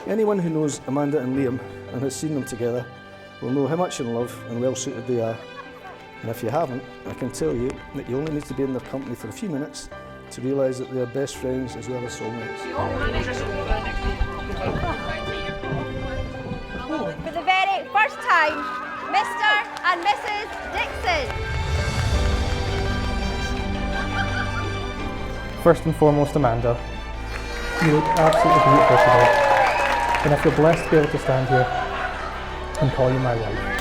Anyone who knows Amanda and Liam and has seen them together will know how much in love and well suited they are. And if you haven't, I can tell you that you only need to be in their company for a few minutes to realise that they are best friends as well as soulmates. For the very first time, Mr. and Mrs. Dixon. First and foremost, Amanda, you look absolutely beautiful today, and I feel blessed to be able to stand here and call you my wife.